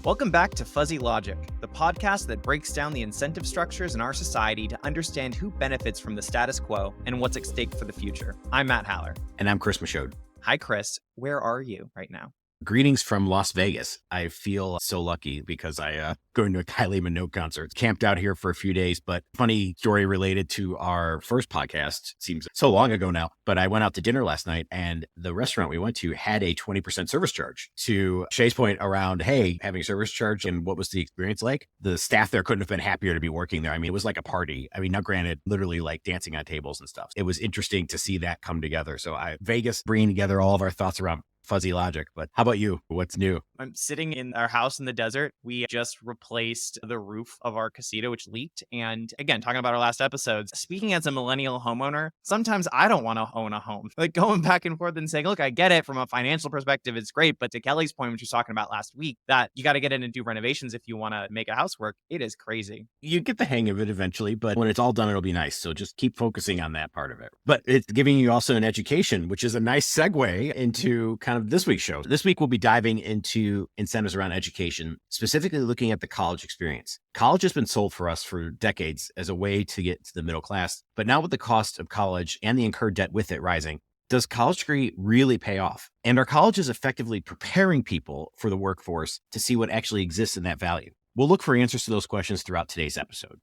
Welcome back to Fuzzy Logic, the podcast that breaks down the incentive structures in our society to understand who benefits from the status quo and what's at stake for the future. I'm Matt Haller. And I'm Chris Michaud. Hi, Chris. Where are you right now? Greetings from Las Vegas. I feel so lucky because I going to a Kylie Minogue concert. Camped out here for a few days, but funny story related to our first podcast. Seems so long ago now, but I went out to dinner last night and the restaurant we went to had a 20% service charge. To Shay's point around, hey, having service charge and what was the experience like? The staff there couldn't have been happier to be working there. I mean, it was like a party. I mean, now granted, literally like dancing on tables and stuff. It was interesting to see that come together. So Vegas bringing together all of our thoughts around fuzzy logic. But how about you? What's new? I'm sitting in our house in the desert. We just replaced the roof of our casita, which leaked. And again, talking about our last episodes, speaking as a millennial homeowner, sometimes I don't want to own a home. Like going back and forth and saying, look, I get it from a financial perspective, it's great. But to Kelly's point, which she was talking about last week, that you got to get in and do renovations if you want to make a house work. It is crazy. You get the hang of it eventually, but when it's all done, it'll be nice. So just keep focusing on that part of it. But it's giving you also an education, which is a nice segue into kind of this week's show. This week, we'll be diving into incentives around education, specifically looking at the college experience. College has been sold for us for decades as a way to get to the middle class, but now with the cost of college and the incurred debt with it rising, does college degree really pay off? And are colleges effectively preparing people for the workforce to see what actually exists in that value? We'll look for answers to those questions throughout today's episode.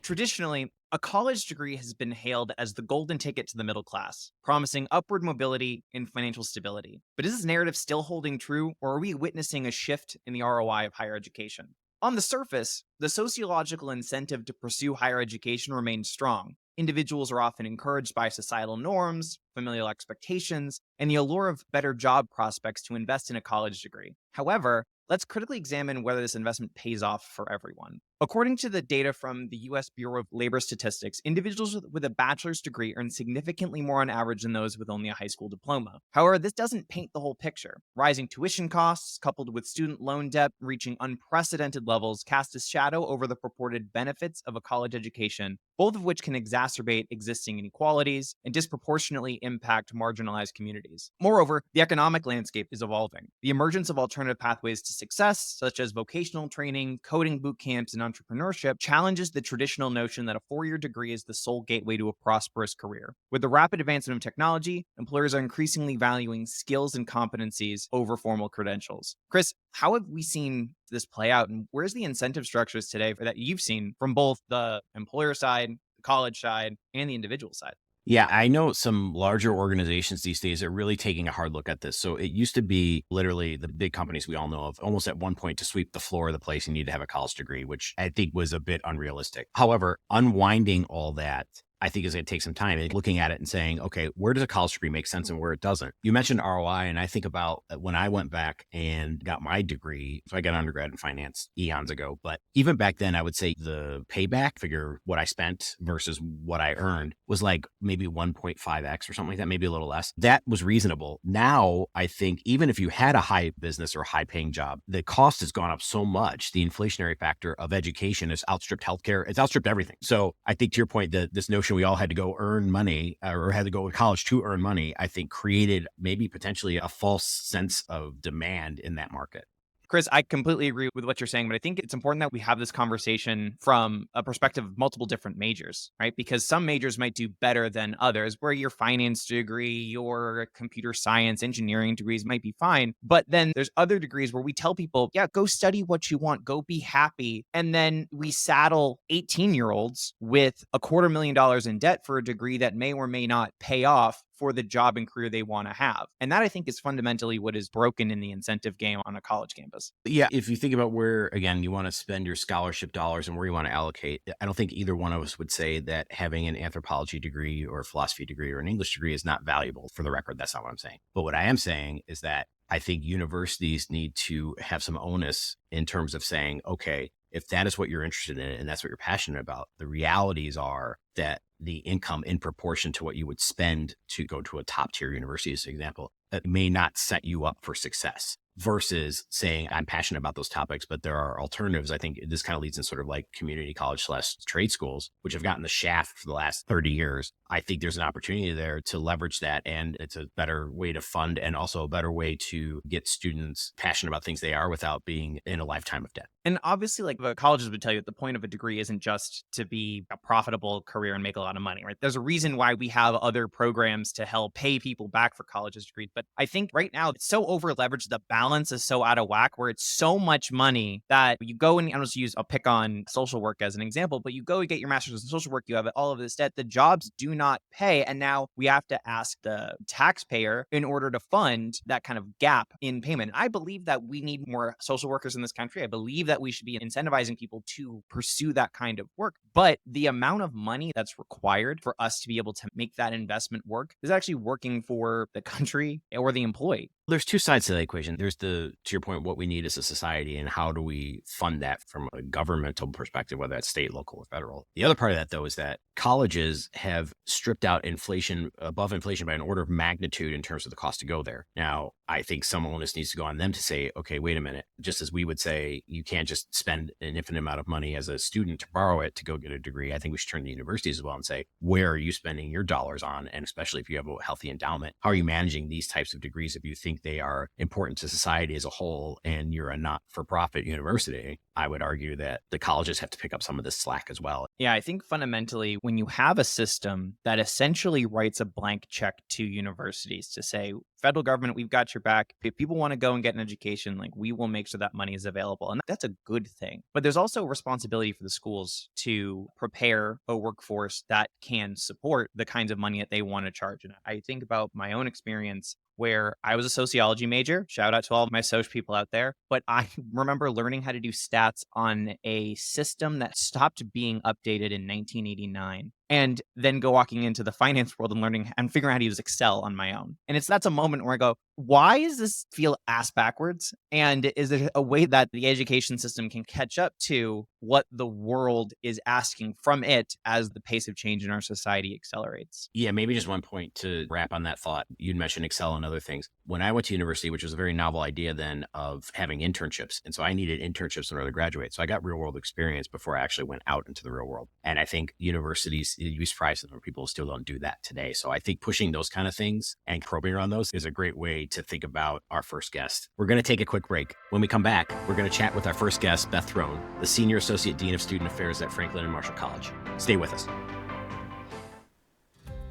Traditionally, a college degree has been hailed as the golden ticket to the middle class, promising upward mobility and financial stability. But is this narrative still holding true, or are we witnessing a shift in the ROI of higher education? On the surface, the sociological incentive to pursue higher education remains strong. Individuals are often encouraged by societal norms, familial expectations, and the allure of better job prospects to invest in a college degree. However, let's critically examine whether this investment pays off for everyone. According to the data from the U.S. Bureau of Labor Statistics, individuals with a bachelor's degree earn significantly more on average than those with only a high school diploma. However, this doesn't paint the whole picture. Rising tuition costs, coupled with student loan debt reaching unprecedented levels, cast a shadow over the purported benefits of a college education, both of which can exacerbate existing inequalities and disproportionately impact marginalized communities. Moreover, the economic landscape is evolving. The emergence of alternative pathways to success, such as vocational training, coding boot camps, and entrepreneurship, challenges the traditional notion that a four-year degree is the sole gateway to a prosperous career. With the rapid advancement of technology, employers are increasingly valuing skills and competencies over formal credentials. Chris, how have we seen this play out, and where's the incentive structures today that you've seen from both the employer side, the college side, and the individual side? Yeah, I know some larger organizations these days are really taking a hard look at this. So it used to be literally the big companies we all know of, almost at one point to sweep the floor of the place, you need to have a college degree, which I think was a bit unrealistic. However, unwinding all that, I think is going to take some time and looking at it and saying, okay, where does a college degree make sense and where it doesn't? You mentioned ROI, and I think about when I went back and got my degree. So I got undergrad in finance eons ago, but even back then, I would say the payback, figure what I spent versus what I earned, was like maybe 1.5x or something like that, maybe a little less. That was reasonable. Now, I think even if you had a high business or high paying job, the cost has gone up so much. The inflationary factor of education has outstripped healthcare. It's outstripped everything. So I think to your point, that this notion we all had to go earn money or had to go to college to earn money, I think created maybe potentially a false sense of demand in that market. Chris, I completely agree with what you're saying, but I think it's important that we have this conversation from a perspective of multiple different majors, right? Because some majors might do better than others, where your finance degree, your computer science, engineering degrees might be fine. But then there's other degrees where we tell people, yeah, go study what you want, go be happy. And then we saddle 18-year-olds with $250,000 in debt for a degree that may or may not pay off for the job and career they want to have. And that, I think, is fundamentally what is broken in the incentive game on a college campus. Yeah, if you think about where, again, you want to spend your scholarship dollars and where you want to allocate, I don't think either one of us would say that having an anthropology degree or a philosophy degree or an English degree is not valuable. For the record, that's not what I'm saying. But what I am saying is that I think universities need to have some onus in terms of saying, okay, if that is what you're interested in and that's what you're passionate about, the realities are that the income in proportion to what you would spend to go to a top tier university, as an example, that may not set you up for success. versus saying, I'm passionate about those topics, but there are alternatives. I think this kind of leads in sort of like community college / trade schools, which have gotten the shaft for the last 30 years. I think there's an opportunity there to leverage that. And it's a better way to fund and also a better way to get students passionate about things they are without being in a lifetime of debt. And obviously, like the colleges would tell you, the point of a degree isn't just to be a profitable career and make a lot of money, right? There's a reason why we have other programs to help pay people back for college's degrees. But I think right now it's so over leveraged. The balance is so out of whack where it's so much money that you go and I'll pick on social work as an example, but you go and get your master's in social work, you have all of this debt. The jobs do not pay. And now we have to ask the taxpayer in order to fund that kind of gap in payment. I believe that we need more social workers in this country. I believe that we should be incentivizing people to pursue that kind of work. But the amount of money that's required for us to be able to make that investment work is actually working for the country or the employee. There's two sides to the equation. There's to your point, what we need as a society and how do we fund that from a governmental perspective, whether that's state, local, or federal. The other part of that, though, is that colleges have stripped out inflation above inflation by an order of magnitude in terms of the cost to go there. Now, I think some onus needs to go on them to say, okay, wait a minute. Just as we would say, you can't just spend an infinite amount of money as a student to borrow it to go get a degree. I think we should turn to universities as well and say, where are you spending your dollars on? And especially if you have a healthy endowment, how are you managing these types of degrees if you think they are important to society as a whole and you're a not-for-profit university? I would argue that the colleges have to pick up some of this slack as well. Yeah, I think fundamentally, when you have a system that essentially writes a blank check to universities to say, federal government, we've got your back. If people want to go and get an education, like we will make sure that money is available. And that's a good thing. But there's also a responsibility for the schools to prepare a workforce that can support the kinds of money that they want to charge. And I think about my own experience where I was a sociology major. Shout out to all of my social people out there. But I remember learning how to do stats on a system that stopped being updated in 1989. And then go walking into the finance world and learning and figuring out how to use Excel on my own. And that's a moment where I go, why does this feel ass backwards? And is there a way that the education system can catch up to what the world is asking from it as the pace of change in our society accelerates? Yeah, maybe just one point to wrap on that thought. You'd mentioned Excel and other things. When I went to university, which was a very novel idea then of having internships. And so I needed internships in order to graduate. So I got real world experience before I actually went out into the real world. And I think universities, you'd be surprised that people still don't do that today. So I think pushing those kind of things and probing around those is a great way to think about our first guest. We're going to take a quick break. When we come back, we're going to chat with our first guest, Beth Throne, the Senior Associate Dean of Student Affairs at Franklin and Marshall College. Stay with us.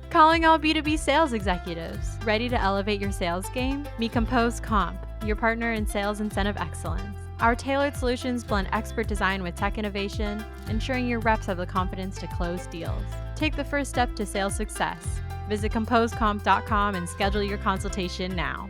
Calling all B2B sales executives. Ready to elevate your sales game? Meet Compose Comp, your partner in sales incentive excellence. Our tailored solutions blend expert design with tech innovation, ensuring your reps have the confidence to close deals. Take the first step to sales success. Visit composecomp.com and schedule your consultation now.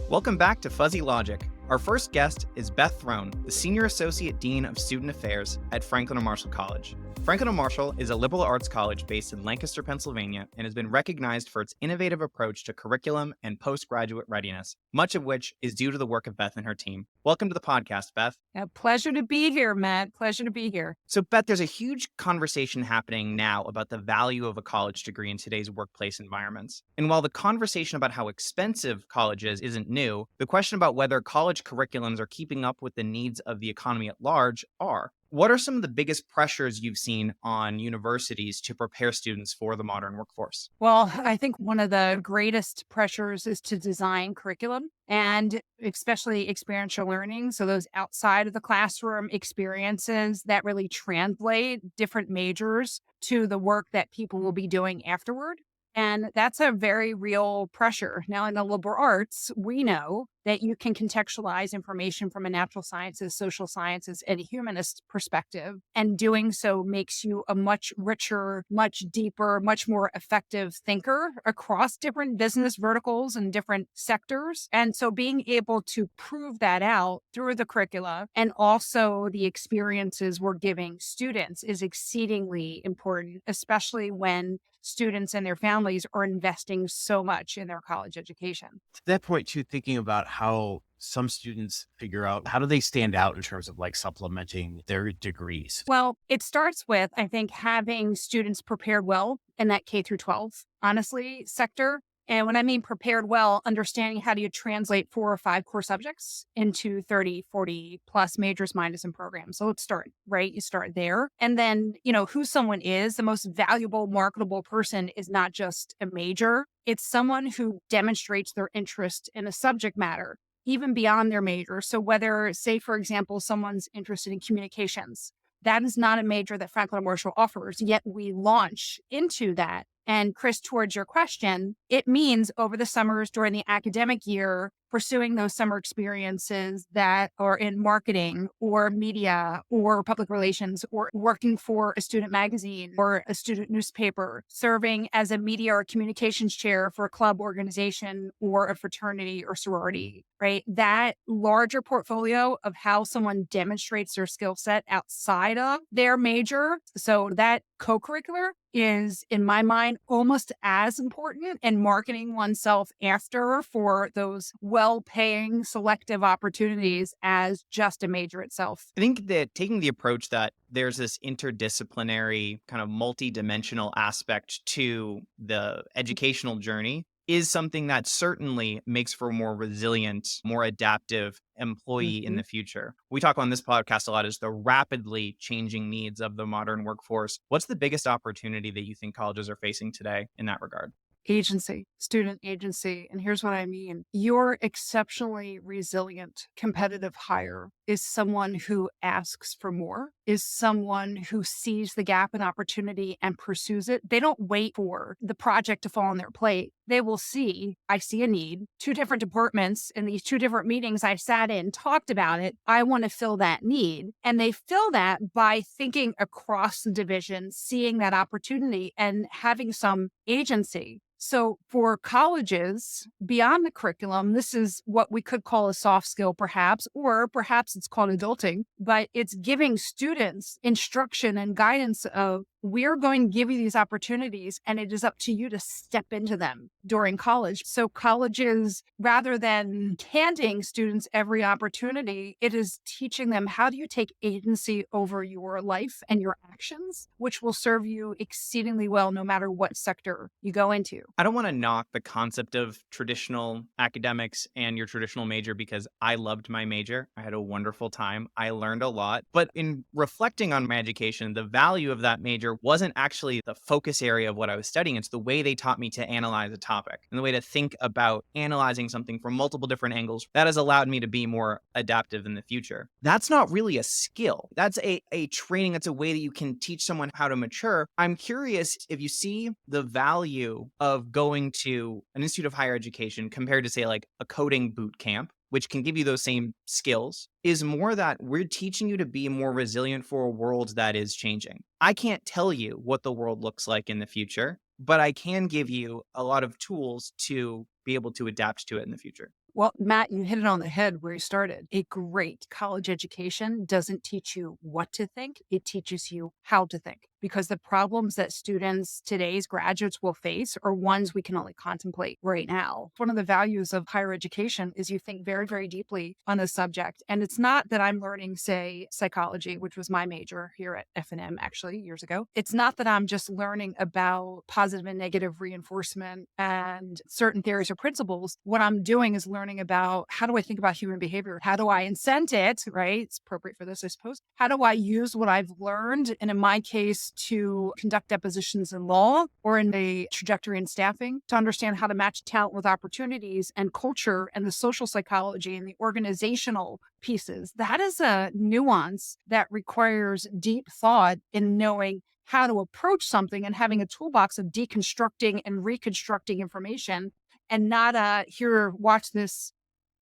Welcome back to Fuzzy Logic. Our first guest is Beth Throne, the Senior Associate Dean of Student Affairs at Franklin and Marshall College. Franklin and Marshall is a liberal arts college based in Lancaster, Pennsylvania, and has been recognized for its innovative approach to curriculum and postgraduate readiness, much of which is due to the work of Beth and her team. Welcome to the podcast, Beth. A pleasure to be here, Matt. Pleasure to be here. So, Beth, there's a huge conversation happening now about the value of a college degree in today's workplace environments. And while the conversation about how expensive college is isn't new, the question about whether college curriculums are keeping up with the needs of the economy at large are. What are some of the biggest pressures you've seen on universities to prepare students for the modern workforce? Well, I think one of the greatest pressures is to design curriculum and especially experiential learning. So those outside of the classroom experiences that really translate different majors to the work that people will be doing afterward. And that's a very real pressure. Now, in the liberal arts, we know that you can contextualize information from a natural sciences, social sciences, and humanist perspective. And doing so makes you a much richer, much deeper, much more effective thinker across different business verticals and different sectors. And so being able to prove that out through the curricula and also the experiences we're giving students is exceedingly important, especially when students and their families are investing so much in their college education. To that point, too, thinking about how some students figure out how do they stand out in terms of like supplementing their degrees? Well, it starts with, I think, having students prepared well in that K through 12, honestly, sector. And when I mean prepared well, understanding how do you translate 4 or 5 core subjects into 30, 40 plus majors, minors, and programs. So let's start, right? You start there. And then, who someone is, the most valuable, marketable person is not just a major. It's someone who demonstrates their interest in a subject matter, even beyond their major. So whether, say, for example, someone's interested in communications, that is not a major that Franklin Marshall offers, yet we launch into that. And Chris, towards your question, it means over the summers during the academic year, pursuing those summer experiences that are in marketing or media or public relations or working for a student magazine or a student newspaper, serving as a media or communications chair for a club organization or a fraternity or sorority, right? That larger portfolio of how someone demonstrates their skill set outside of their major. So that co-curricular is, in my mind, almost as important in marketing oneself after for those well-paying selective opportunities as just a major itself. I think that taking the approach that there's this interdisciplinary kind of multi-dimensional aspect to the educational journey is something that certainly makes for a more resilient, more adaptive employee in the future. We talk on this podcast a lot as the rapidly changing needs of the modern workforce. What's the biggest opportunity that you think colleges are facing today in that regard? Agency, student agency. And here's what I mean. Your exceptionally resilient, competitive hire is someone who asks for more, is someone who sees the gap in opportunity and pursues it. They don't wait for the project to fall on their plate. They will see, I see a need, 2 different departments in these 2 different meetings I sat in, talked about it. I want to fill that need. And they fill that by thinking across the division, seeing that opportunity and having some agency. So for colleges, beyond the curriculum, this is what we could call a soft skill, perhaps, or perhaps it's called adulting, but it's giving students instruction and guidance of, we're going to give you these opportunities and it is up to you to step into them during college. So colleges, rather than handing students every opportunity, it is teaching them how do you take agency over your life and your actions, which will serve you exceedingly well no matter what sector you go into. I don't want to knock the concept of traditional academics and your traditional major because I loved my major. I had a wonderful time. I learned a lot. But in reflecting on my education, the value of that major wasn't actually the focus area of what I was studying. It's the way they taught me to analyze a topic and the way to think about analyzing something from multiple different angles. That has allowed me to be more adaptive in the future. That's not really a skill. That's a training. That's a way that you can teach someone how to mature. I'm curious if you see the value of going to an institute of higher education compared to, say, like a coding boot camp, which can give you those same skills, is more that we're teaching you to be more resilient for a world that is changing. I can't tell you what the world looks like in the future, but I can give you a lot of tools to be able to adapt to it in the future. Well, Matt, you hit it on the head where you started. A great college education doesn't teach you what to think. It teaches you how to think, because the problems that students, today's graduates, will face are ones we can only contemplate right now. One of the values of higher education is you think very, very deeply on a subject. And it's not that I'm learning, say, psychology, which was my major here at F&M actually years ago. It's not that I'm just learning about positive and negative reinforcement and certain theories or principles. What I'm doing is learning about how do I think about human behavior? How do I incent it, right? It's appropriate for this, I suppose. How do I use what I've learned, and in my case, to conduct depositions in law or in the trajectory in staffing, to understand how to match talent with opportunities and culture and the social psychology and the organizational pieces. That is a nuance that requires deep thought in knowing how to approach something and having a toolbox of deconstructing and reconstructing information, and not here, watch this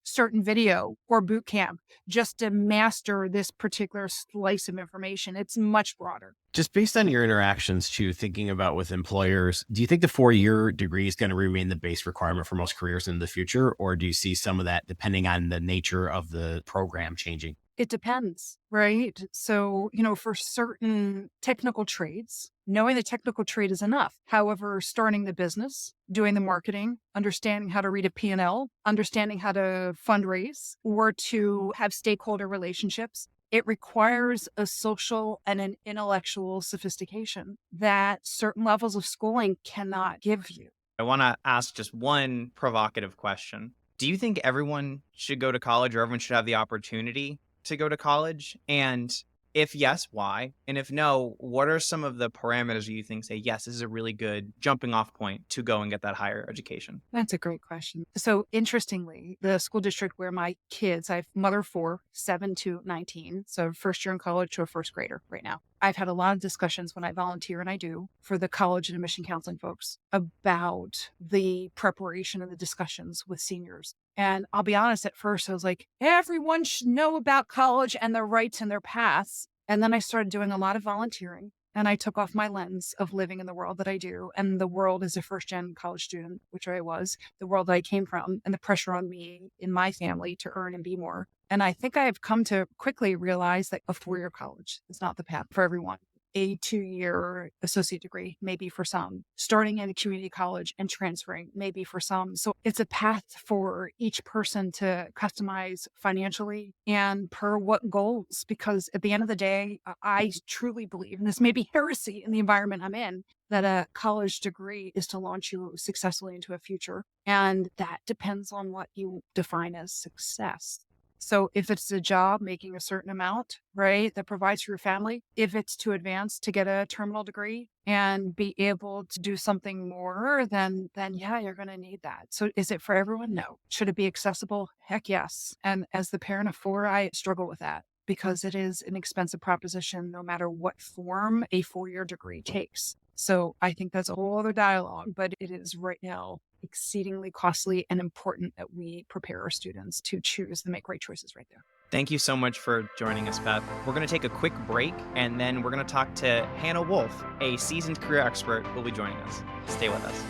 certain video or boot camp just to master this particular slice of information. It's much broader. Just based on your interactions too, thinking about with employers, do you think the 4-year degree is going to remain the base requirement for most careers in the future? Or do you see some of that, depending on the nature of the program, changing? It depends, right? So, for certain technical trades, knowing the technical trade is enough. However, starting the business, doing the marketing, understanding how to read a P&L, understanding how to fundraise, or to have stakeholder relationships, it requires a social and an intellectual sophistication that certain levels of schooling cannot give you. I want to ask just one provocative question. Do you think everyone should go to college or everyone should have the opportunity to go to college? And if yes, why? And if no, what are some of the parameters you think say, yes, this is a really good jumping off point to go and get that higher education? That's a great question. So interestingly, the school district where my kids, I've mother 4, 7 to 19. So first year in college to a first grader right now. I've had a lot of discussions when I volunteer, and I do, for the college and admission counseling folks about the preparation and the discussions with seniors. And I'll be honest, at first I was like, everyone should know about college and their rights and their paths. And then I started doing a lot of volunteering. And I took off my lens of living in the world that I do, and the world as a first-gen college student, which I was, the world that I came from, and the pressure on me in my family to earn and be more. And I think I've come to quickly realize that a 4-year college is not the path for everyone. A 2-year associate degree, maybe for some, starting in a community college and transferring, maybe for some. So it's a path for each person to customize financially and per what goals, because at the end of the day, I truly believe, and this may be heresy in the environment I'm in, that a college degree is to launch you successfully into a future. And that depends on what you define as success. So if it's a job making a certain amount, right, that provides for your family, if it's to advance to get a terminal degree and be able to do something more, then yeah, you're going to need that. So is it for everyone? No. Should it be accessible? Heck yes. And as the parent of 4, I struggle with that because it is an expensive proposition no matter what form a 4-year degree takes. So I think that's a whole other dialogue, but it is right now exceedingly costly and important that we prepare our students to choose and make great choices right there. Thank you so much for joining us, Beth. We're going to take a quick break, and then we're going to talk to Hannah Wolf, a seasoned career expert who will be joining us. Stay with us.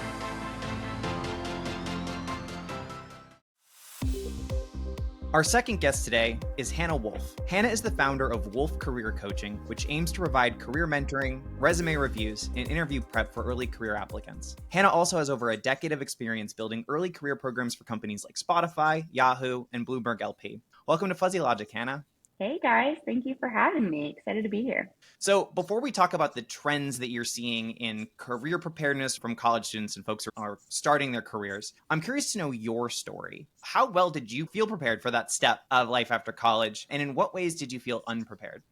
Our second guest today is Hannah Wolf. Hannah is the founder of Wolf Career Coaching, which aims to provide career mentoring, resume reviews, and interview prep for early career applicants. Hannah also has over a decade of experience building early career programs for companies like Spotify, Yahoo, and Bloomberg LP. Welcome to Fuzzy Logic, Hannah. Hey guys, thank you for having me. Excited to be here. So before we talk about the trends that you're seeing in career preparedness from college students and folks who are starting their careers, I'm curious to know your story. How well did you feel prepared for that step of life after college? And in what ways did you feel unprepared?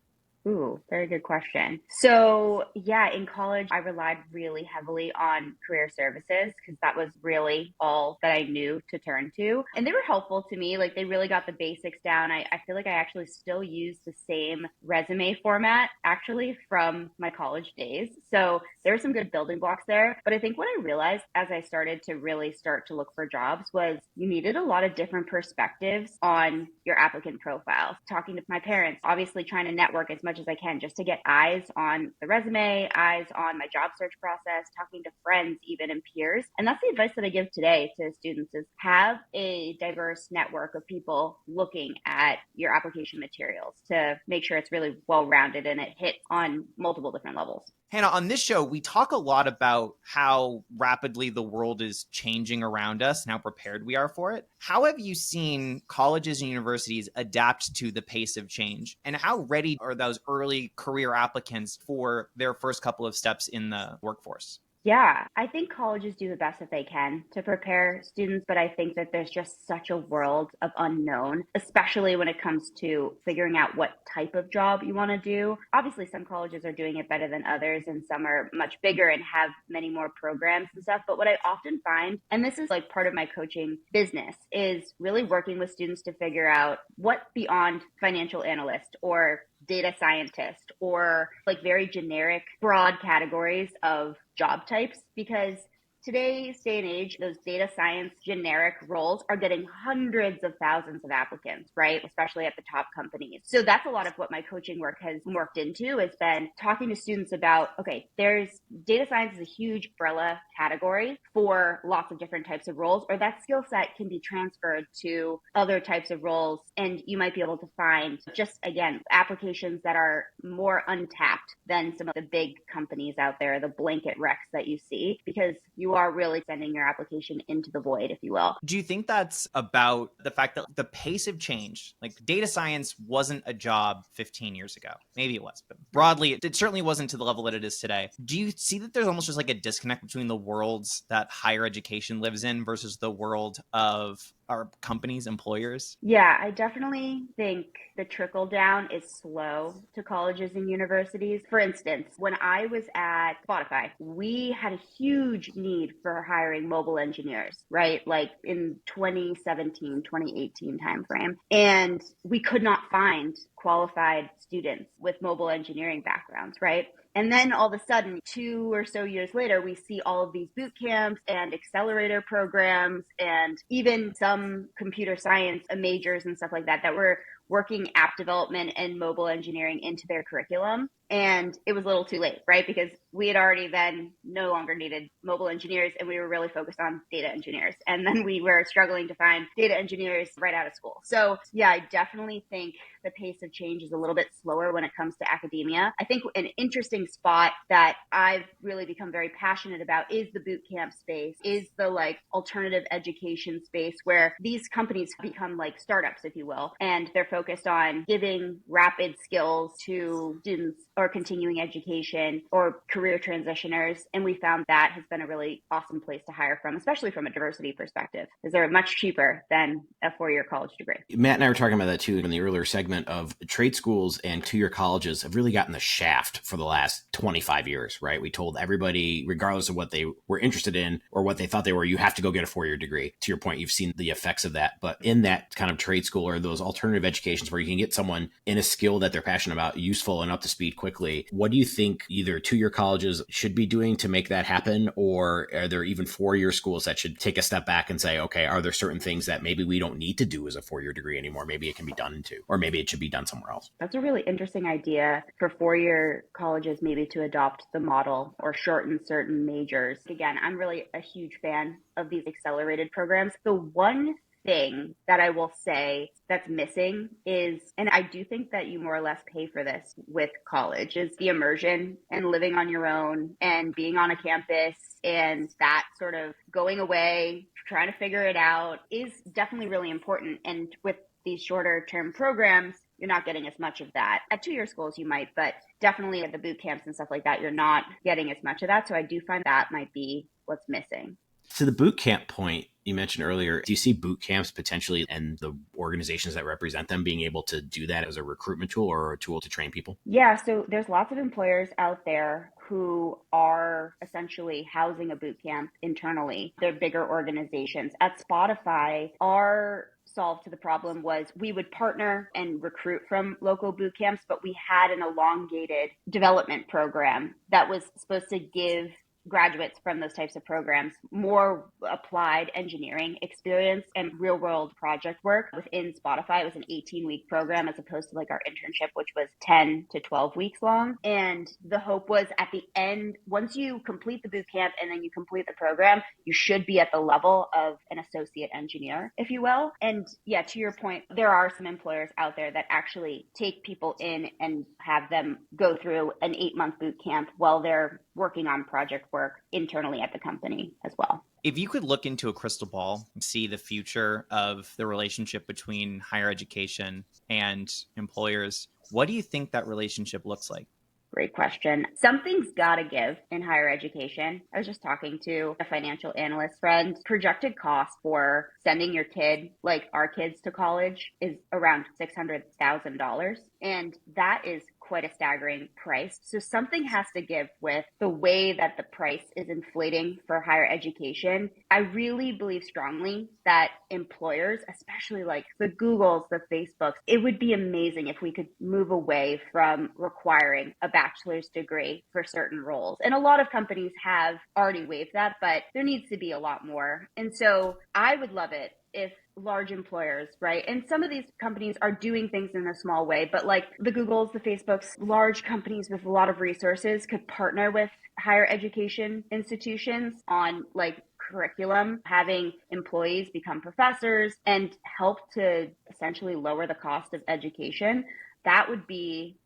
Ooh, very good question. So yeah, in college, I relied really heavily on career services because that was really all that I knew to turn to. And they were helpful to me. Like they really got the basics down. I feel like I actually still use the same resume format actually from my college days. So there were some good building blocks there. But I think what I realized as I started to really start to look for jobs was you needed a lot of different perspectives on your applicant profile. Talking to my parents, obviously trying to network as much as I can just to get eyes on the resume, eyes on my job search process, talking to friends even and peers. And that's the advice that I give today to students is have a diverse network of people looking at your application materials to make sure it's really well-rounded and it hits on multiple different levels. Hannah, on this show, we talk a lot about how rapidly the world is changing around us and how prepared we are for it. How have you seen colleges and universities adapt to the pace of change? And how ready are those early career applicants for their first couple of steps in the workforce? Yeah, I think colleges do the best that they can to prepare students, but I think that there's just such a world of unknown, especially when it comes to figuring out what type of job you want to do. Obviously, some colleges are doing it better than others, and some are much bigger and have many more programs and stuff. But what I often find, and this is like part of my coaching business, is really working with students to figure out what beyond financial analyst or data scientist or like very generic, broad categories of job types, because today's day and age, those data science generic roles are getting hundreds of thousands of applicants, right? Especially at the top companies. So that's a lot of what my coaching work has worked into, has been talking to students about, okay, there's data science is a huge umbrella category for lots of different types of roles, or that skill set can be transferred to other types of roles. And you might be able to find just, again, applications that are more untapped than some of the big companies out there, the blanket recs that you see, because you are really sending your application into the void, if you will. Do you think that's about the fact that the pace of change, like data science wasn't a job 15 years ago? Maybe it was, but broadly, it certainly wasn't to the level that it is today. Do you see that there's almost just like a disconnect between the worlds that higher education lives in versus the world of our companies, employers? Yeah, I definitely think the trickle down is slow to colleges and universities. For instance, when I was at Spotify, we had a huge need for hiring mobile engineers, right? Like in 2017, 2018 timeframe. And we could not find qualified students with mobile engineering backgrounds, right? And then all of a sudden, 2 or so years later, we see all of these boot camps and accelerator programs and even some computer science majors and stuff like that that were working app development and mobile engineering into their curriculum. And it was a little too late, right? Because we had already then no longer needed mobile engineers and we were really focused on data engineers. And then we were struggling to find data engineers right out of school. So yeah, I definitely think the pace of change is a little bit slower when it comes to academia. I think an interesting spot that I've really become very passionate about is the boot camp space, is the like alternative education space where these companies become like startups, if you will, and they're focused on giving rapid skills to students or continuing education or career transitioners. And we found that has been a really awesome place to hire from, especially from a diversity perspective, because they're much cheaper than a 4-year college degree. Matt and I were talking about that too in the earlier segment of trade schools and 2-year colleges have really gotten the shaft for the last 25 years, right? We told everybody, regardless of what they were interested in or what they thought they were, you have to go get a 4-year degree. To your point, you've seen the effects of that. But in that kind of trade school or those alternative educations where you can get someone in a skill that they're passionate about, useful and up to speed quickly, what do you think either 2-year colleges should be doing to make that happen? Or are there even 4-year schools that should take a step back and say, okay, are there certain things that maybe we don't need to do as a 4-year degree anymore? Maybe it can be done into, or maybe it should be done somewhere else. That's a really interesting idea for 4-year colleges maybe to adopt the model or shorten certain majors. Again, I'm really a huge fan of these accelerated programs. The one thing that I will say that's missing is, and I do think that you more or less pay for this with college, is the immersion and living on your own and being on a campus, and that sort of going away, trying to figure it out is definitely really important. And with these shorter term programs, you're not getting as much of that. At 2-year schools, you might, but definitely at the boot camps and stuff like that, you're not getting as much of that. So I do find that might be what's missing. To the boot camp point you mentioned earlier, do you see boot camps potentially and the organizations that represent them being able to do that as a recruitment tool or a tool to train people? Yeah, so there's lots of employers out there who are essentially housing a boot camp internally. They're bigger organizations. At Spotify, our solve to the problem was we would partner and recruit from local boot camps, but we had an elongated development program that was supposed to give graduates from those types of programs more applied engineering experience and real world project work within Spotify. It was an 18-week program as opposed to like our internship, which was 10 to 12 weeks long. And the hope was at the end, once you complete the boot camp and then you complete the program, you should be at the level of an associate engineer, if you will. And yeah, to your point, there are some employers out there that actually take people in and have them go through an 8-month boot camp while they're working on project work internally at the company as well. If you could look into a crystal ball, see the future of the relationship between higher education and employers, what do you think that relationship looks like? Great question. Something's got to give in higher education. I was just talking to a financial analyst friend. Projected cost for sending your kid, like our kids, to college is around $600,000. And that is quite a staggering price. So something has to give with the way that the price is inflating for higher education. I really believe strongly that employers, especially like the Googles, the Facebooks, it would be amazing if we could move away from requiring a bachelor's degree for certain roles. And a lot of companies have already waived that, but there needs to be a lot more. And so I would love it if large employers, right? And some of these companies are doing things in a small way, but like the Googles, the Facebooks, large companies with a lot of resources could partner with higher education institutions on like curriculum, having employees become professors and help to essentially lower the cost of education. That would be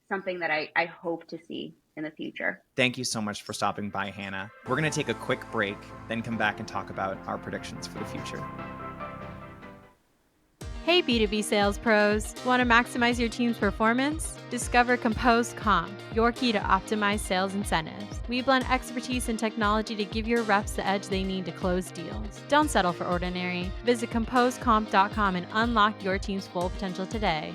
something that I hope to see in the future. Thank you so much for stopping by, Hannah. We're going to take a quick break, then come back and talk about our predictions for the future. Hey B2B sales pros, want to maximize your team's performance? Discover Compose Comp, your key to optimize sales incentives. We blend expertise and technology to give your reps the edge they need to close deals. Don't settle for ordinary. Visit composecomp.com and unlock your team's full potential today.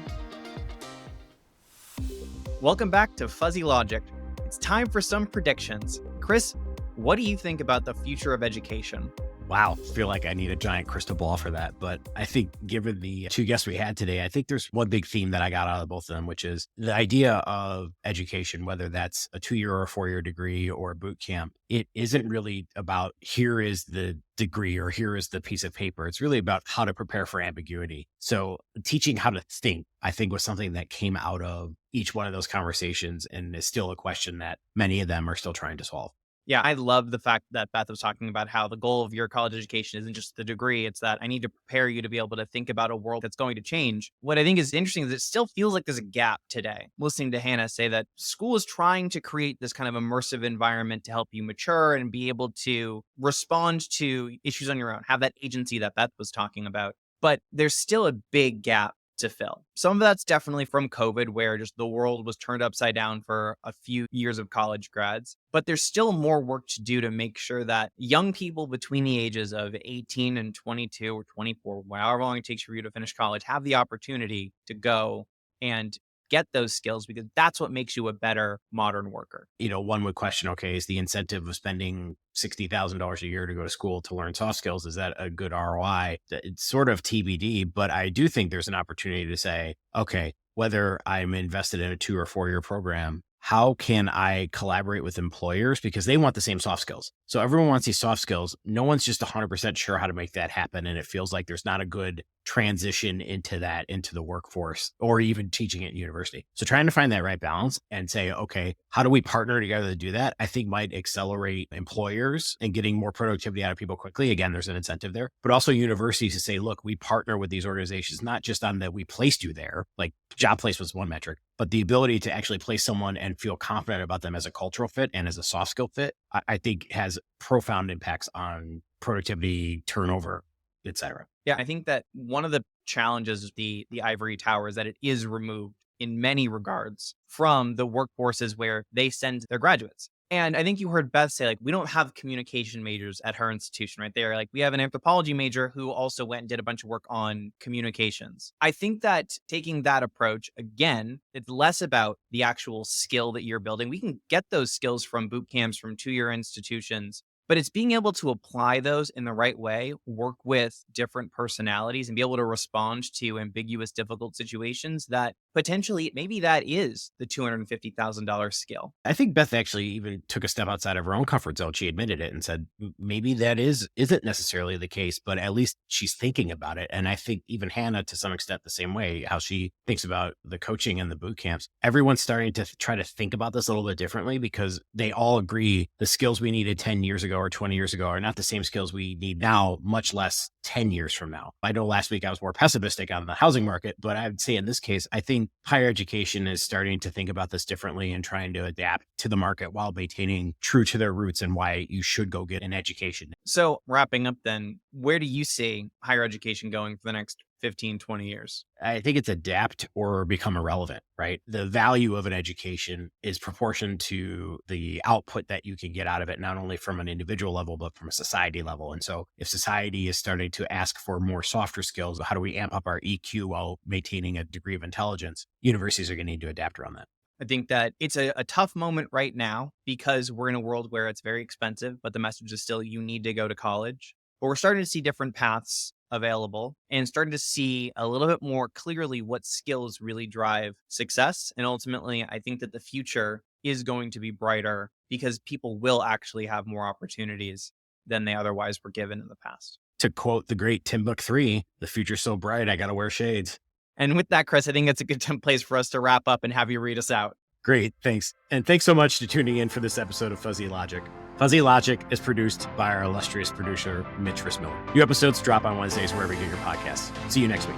Welcome back to Fuzzy Logic. It's time for some predictions. Chris, what do you think about the future of education? Wow, feel like I need a giant crystal ball for that. But I think given the two guests we had today, I think there's one big theme that I got out of both of them, which is the idea of education, whether that's a 2-year or a 4-year degree or a boot camp. It isn't really about here is the degree or here is the piece of paper. It's really about how to prepare for ambiguity. So teaching how to think, I think, was something that came out of each one of those conversations and is still a question that many of them are still trying to solve. Yeah, I love the fact that Beth was talking about how the goal of your college education isn't just the degree. It's that I need to prepare you to be able to think about a world that's going to change. What I think is interesting is it still feels like there's a gap today. Listening to Hannah say that school is trying to create this kind of immersive environment to help you mature and be able to respond to issues on your own, have that agency that Beth was talking about. But there's still a big gap to fill. Some of that's definitely from COVID, where just the world was turned upside down for a few years of college grads. But there's still more work to do to make sure that young people between the ages of 18 and 22 or 24, however long it takes for you to finish college, have the opportunity to go and get those skills, because that's what makes you a better modern worker. You know, one would question, okay, is the incentive of spending $60,000 a year to go to school to learn soft skills, is that a good ROI? It's sort of TBD, but I do think there's an opportunity to say, okay, whether I'm invested in a 2 or 4 year program, how can I collaborate with employers? Because they want the same soft skills. So everyone wants these soft skills. No one's just 100% sure how to make that happen. And it feels like there's not a good transition into that, into the workforce, or even teaching at university. So trying to find that right balance and say, okay, how do we partner together to do that? I think might accelerate employers and getting more productivity out of people quickly. Again, there's an incentive there, but also universities to say, look, we partner with these organizations, not just on that we placed you there, like job placement was one metric, but the ability to actually place someone and feel confident about them as a cultural fit and as a soft skill fit, I think has profound impacts on productivity, turnover, et cetera. Yeah, I think that one of the challenges of the ivory tower is that it is removed in many regards from the workforces where they send their graduates. And I think you heard Beth say, like, we don't have communication majors at her institution, right? They're like, we have an anthropology major who also went and did a bunch of work on communications. I think that taking that approach, again, it's less about the actual skill that you're building. We can get those skills from boot camps, from 2-year institutions, but it's being able to apply those in the right way, work with different personalities, and be able to respond to ambiguous, difficult situations that potentially maybe that is the $250,000 skill. I think Beth actually even took a step outside of her own comfort zone. She admitted it and said, maybe that isn't necessarily the case, but at least she's thinking about it. And I think even Hannah, to some extent, the same way, how she thinks about the coaching and the boot camps. Everyone's starting to try to think about this a little bit differently, because they all agree the skills we needed 10 years ago or 20 years ago are not the same skills we need now, much less 10 years from now. I know last week I was more pessimistic on the housing market, but I would say in this case, I think higher education is starting to think about this differently and trying to adapt to the market while maintaining true to their roots and why you should go get an education. So wrapping up then, where do you see higher education going for the next 15, 20 years? I think it's adapt or become irrelevant, right? The value of an education is proportion to the output that you can get out of it, not only from an individual level, but from a society level. And so if society is starting to ask for more softer skills, how do we amp up our EQ while maintaining a degree of intelligence? Universities are going to need to adapt around that. I think that it's a tough moment right now because we're in a world where it's very expensive, but the message is still you need to go to college. But we're starting to see different paths available and starting to see a little bit more clearly what skills really drive success. And ultimately, I think that the future is going to be brighter because people will actually have more opportunities than they otherwise were given in the past. To quote the great Tim Book 3, the future's so bright, I got to wear shades. And with that, Chris, I think it's a good place for us to wrap up and have you read us out. Great, thanks. And thanks so much for tuning in for this episode of Fuzzy Logic. Fuzzy Logic is produced by our illustrious producer, Mitch Rissmiller. New episodes drop on Wednesdays wherever you get your podcasts. See you next week.